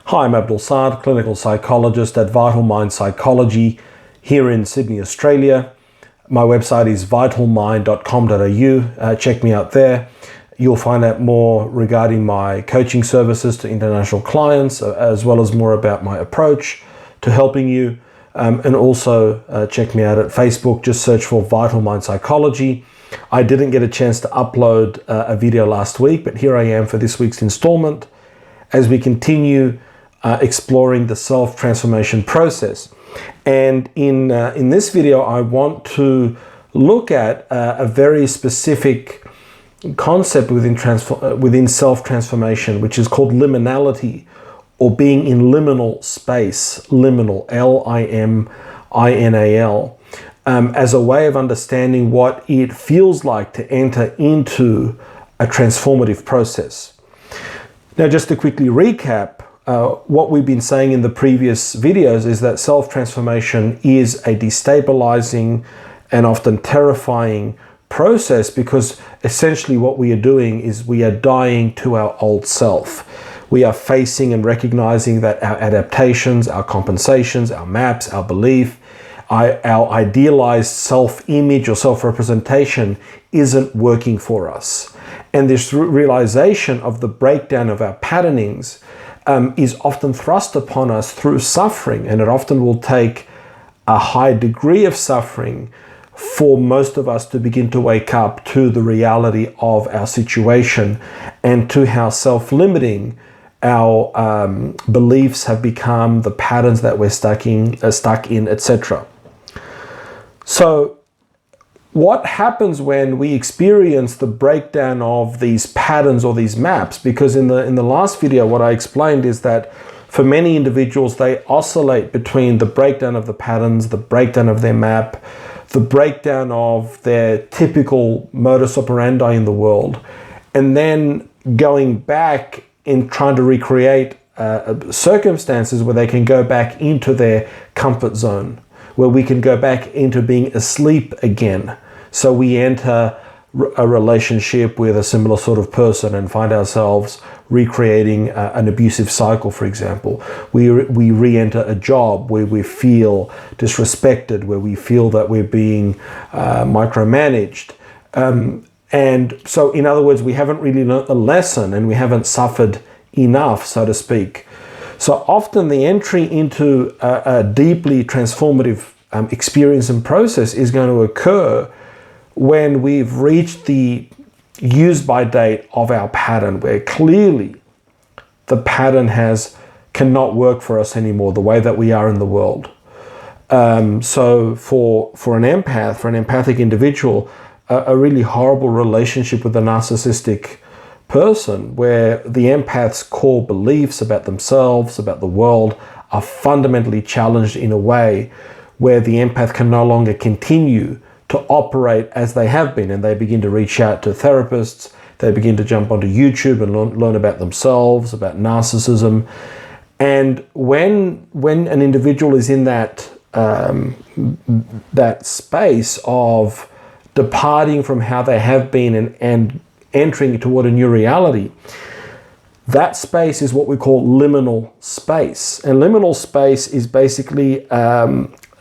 Hi, I'm Abdul Saad, clinical psychologist at Vital Mind Psychology here in Sydney, Australia. My website is vitalmind.com.au. Check me out there. You'll find out more regarding my coaching services to international clients, as well as more about my approach to helping you. And also check me out at Facebook. Just search for Vital Mind Psychology. I didn't get a chance to upload a video last week, but here I am for this week's installment as we continue exploring the self-transformation process. And in this video, I want to look at a very specific concept within self-transformation, which is called liminality, or being in liminal space, liminal, L-I-M-I-N-A-L, as a way of understanding what it feels like to enter into a transformative process. Now, just to quickly recap, what we've been saying in the previous videos is that self-transformation is a destabilizing and often terrifying process, because essentially what we are doing is we are dying to our old self. We are facing and recognizing that our adaptations, our compensations, our maps, our belief, our idealized self-image or self-representation isn't working for us. And this realization of the breakdown of our patternings is often thrust upon us through suffering, and it often will take a high degree of suffering for most of us to begin to wake up to the reality of our situation and to how self-limiting our beliefs have become, the patterns that we're stuck in, etc. So what happens when we experience the breakdown of these patterns or these maps? Because in the last video, what I explained is that for many individuals, they oscillate between the breakdown of the patterns, the breakdown of their map, the breakdown of their typical modus operandi in the world, and then going back in trying to recreate circumstances where they can go back into their comfort zone, where we can go back into being asleep again. So we enter a relationship with a similar sort of person and find ourselves recreating an abusive cycle, for example. We re-enter a job where we feel disrespected, where we feel that we're being micromanaged. And so, in other words, we haven't really learnt the lesson and we haven't suffered enough, so to speak. So often the entry into a deeply transformative experience and process is going to occur when we've reached the use-by date of our pattern, where clearly the pattern cannot work for us anymore, the way that we are in the world. So for an empath, for an empathic individual, a really horrible relationship with a narcissistic person, where the empath's core beliefs about themselves, about the world, are fundamentally challenged in a way where the empath can no longer continue to operate as they have been, and they begin to reach out to therapists, they begin to jump onto YouTube and learn about themselves, about narcissism. And when an individual is in that space of departing from how they have been and entering toward a new reality, that space is what we call liminal space. And liminal space is basically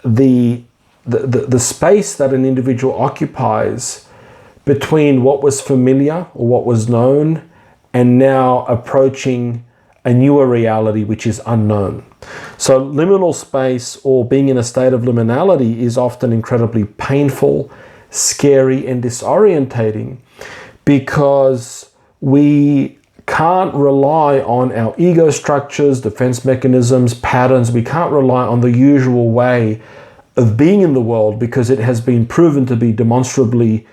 the space that an individual occupies between what was familiar or what was known and now approaching a newer reality which is unknown. So liminal space, or being in a state of liminality, is often incredibly painful, scary, and disorientating, because we can't rely on our ego structures, defense mechanisms, patterns. We can't rely on the usual way of being in the world, because it has been proven to be demonstrably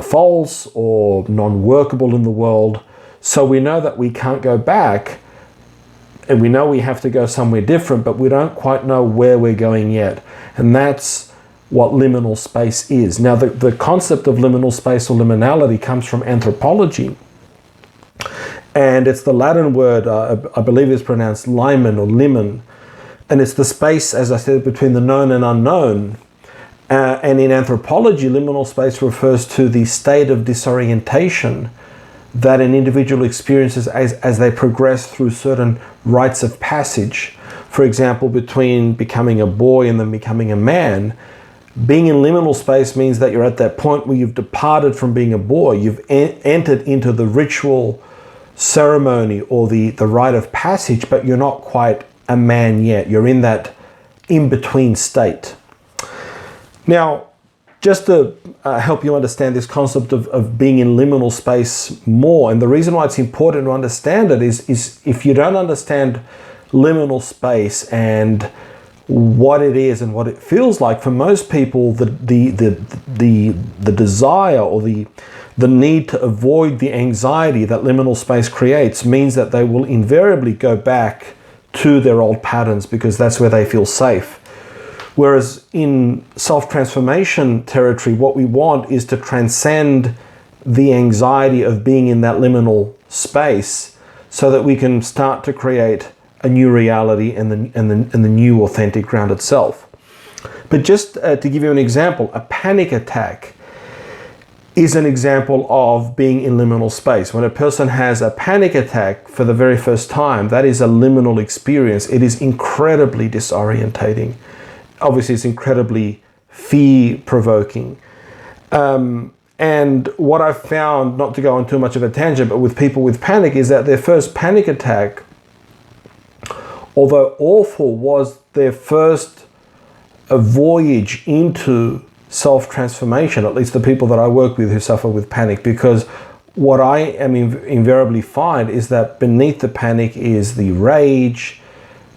false or non-workable in the world. So we know that we can't go back, and we know we have to go somewhere different, but we don't quite know where we're going yet. And that's what liminal space is. Now, the concept of liminal space or liminality comes from anthropology. And it's the Latin word, I believe it's pronounced limen or limen. And it's the space, as I said, between the known and unknown. And in anthropology, liminal space refers to the state of disorientation that an individual experiences as they progress through certain rites of passage. For example, between becoming a boy and then becoming a man, being in liminal space means that you're at that point where you've departed from being a boy. You've entered into the ritual ceremony or the rite of passage, but you're not quite a man yet. You're in that in-between state. Now, just to help you understand this concept of being in liminal space more, and the reason why it's important to understand it is if you don't understand liminal space and what it is and what it feels like, for most people, the desire or the need to avoid the anxiety that liminal space creates means that they will invariably go back to their old patterns because that's where they feel safe. Whereas in self-transformation territory, what we want is to transcend the anxiety of being in that liminal space so that we can start to create a new reality and the new authentic grounded self. But just to give you an example, a panic attack is an example of being in liminal space. When a person has a panic attack for the very first time, that is a liminal experience. It is incredibly disorientating. Obviously, it's incredibly fear-provoking. And what I've found, not to go on too much of a tangent, but with people with panic, is that their first panic attack, although awful, was their first voyage into self-transformation, at least the people that I work with who suffer with panic, because what I am invariably find is that beneath the panic is the rage,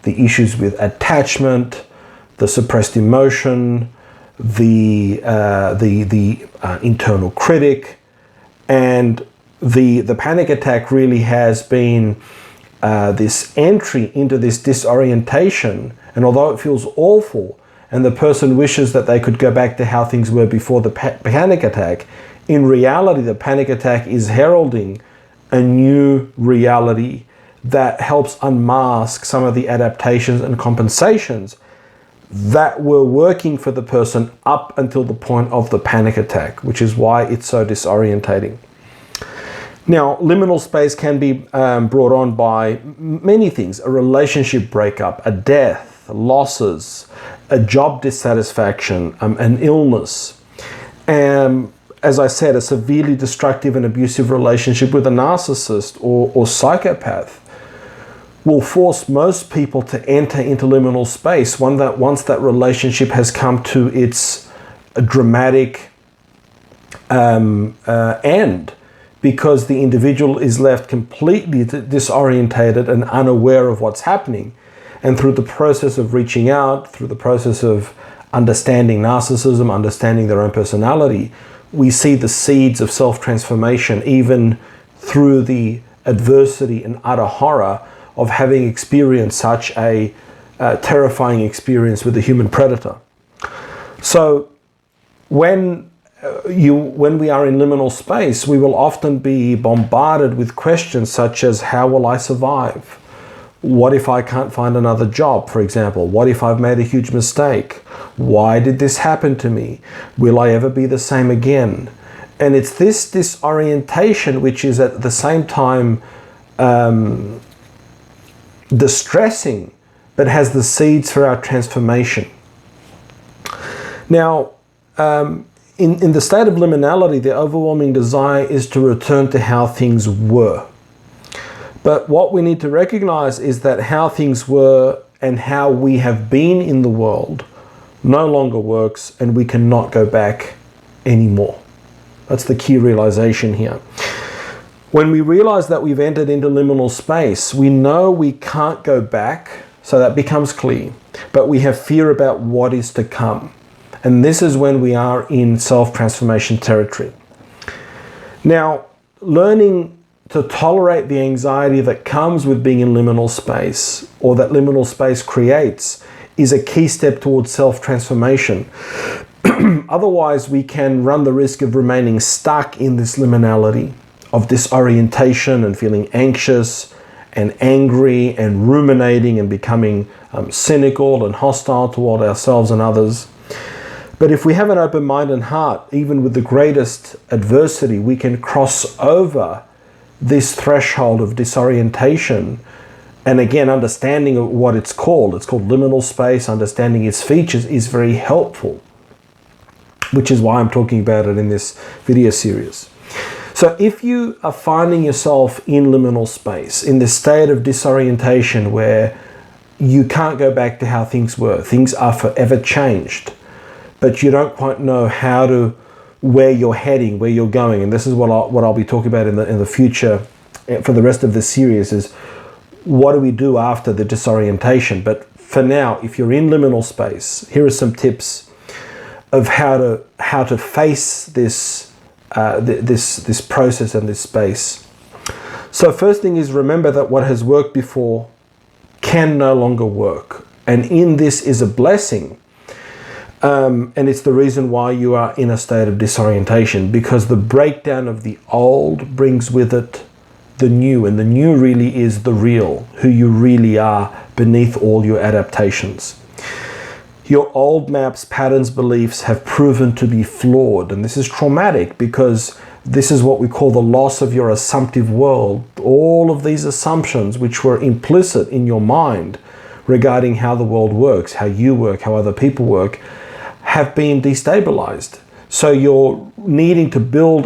the issues with attachment, the suppressed emotion, the internal critic, and the panic attack really has been this entry into this disorientation. And although it feels awful, and the person wishes that they could go back to how things were before the panic attack, in reality, the panic attack is heralding a new reality that helps unmask some of the adaptations and compensations that were working for the person up until the point of the panic attack, which is why it's so disorientating. Now, liminal space can be brought on by many things: a relationship breakup, a death, losses, a job dissatisfaction, an illness. As I said, a severely destructive and abusive relationship with a narcissist or psychopath will force most people to enter into liminal space once that relationship has come to its dramatic end, because the individual is left completely disorientated and unaware of what's happening. And through the process of reaching out, through the process of understanding narcissism, understanding their own personality, we see the seeds of self-transformation even through the adversity and utter horror of having experienced such a terrifying experience with a human predator. So when we are in liminal space, we will often be bombarded with questions such as, how will I survive? What if I can't find another job, for example? What if I've made a huge mistake? Why did this happen to me? Will I ever be the same again? And it's this disorientation which is at the same time distressing, but has the seeds for our transformation. Now, in the state of liminality, the overwhelming desire is to return to how things were. But what we need to recognize is that how things were and how we have been in the world no longer works, and we cannot go back anymore. That's the key realization here. When we realize that we've entered into liminal space, we know we can't go back, so that becomes clear, but we have fear about what is to come. And this is when we are in self-transformation territory. Now, learning to tolerate the anxiety that comes with being in liminal space, or that liminal space creates, is a key step towards self-transformation. Otherwise, we can run the risk of remaining stuck in this liminality of disorientation and feeling anxious and angry and ruminating and becoming cynical and hostile toward ourselves and others. But if we have an open mind and heart, even with the greatest adversity, we can cross over this threshold of disorientation, and again, understanding of what it's called liminal space, understanding its features is very helpful, which is why I'm talking about it in this video series. So if you are finding yourself in liminal space, in this state of disorientation where you can't go back to how things were, things are forever changed, but you don't quite know where you're heading, where you're going, and this is what I'll be talking about in the future for the rest of this series, is what do we do after the disorientation. But for now, if you're in liminal space, here are some tips of how to face this this process and this space. So first thing is, remember that what has worked before can no longer work, and in this is a blessing. And it's the reason why you are in a state of disorientation, because the breakdown of the old brings with it the new, and the new really is the real, who you really are beneath all your adaptations. Your old maps, patterns, beliefs have proven to be flawed, and this is traumatic because this is what we call the loss of your assumptive world. All of these assumptions which were implicit in your mind regarding how the world works, how you work, how other people work, have been destabilized. So you're needing to build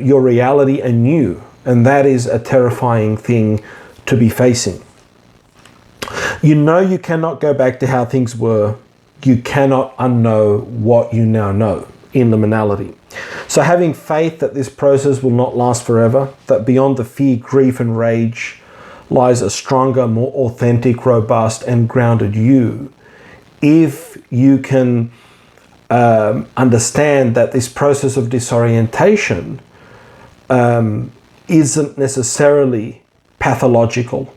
your reality anew, and that is a terrifying thing to be facing. You know you cannot go back to how things were. You cannot unknow what you now know in liminality. So having faith that this process will not last forever, that beyond the fear, grief, and rage lies a stronger, more authentic, robust, and grounded you. If you can understand that this process of disorientation isn't necessarily pathological.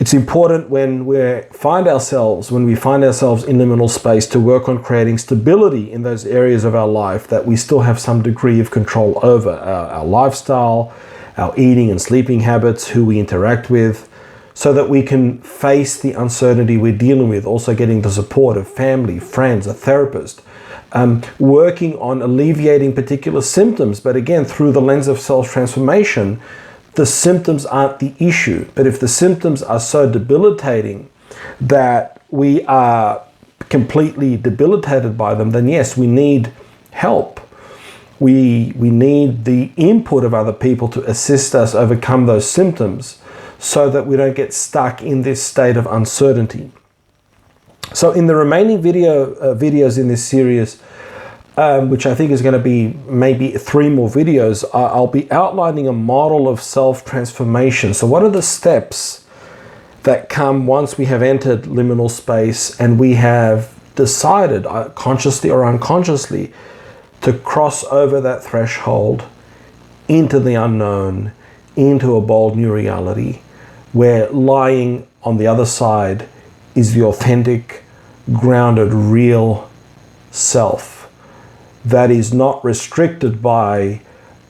It's important when we find ourselves in liminal space to work on creating stability in those areas of our life that we still have some degree of control over, our lifestyle, our eating and sleeping habits, who we interact with, so that we can face the uncertainty we're dealing with, also getting the support of family, friends, a therapist, working on alleviating particular symptoms, but again, through the lens of self-transformation. The symptoms aren't the issue, but if the symptoms are so debilitating that we are completely debilitated by them, then yes, we need help. We need the input of other people to assist us overcome those symptoms, so that we don't get stuck in this state of uncertainty. So in the remaining videos in this series, which I think is going to be maybe 3 more videos, I'll be outlining a model of self-transformation. So what are the steps that come once we have entered liminal space and we have decided, consciously or unconsciously, to cross over that threshold into the unknown, into a bold new reality, where lying on the other side is the authentic, grounded, real self that is not restricted by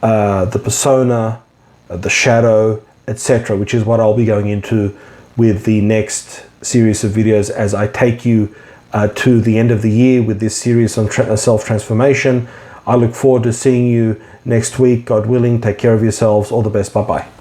the persona, the shadow, etc., which is what I'll be going into with the next series of videos as I take you to the end of the year with this series on self-transformation. I look forward to seeing you next week. God willing, take care of yourselves. All the best. Bye-bye.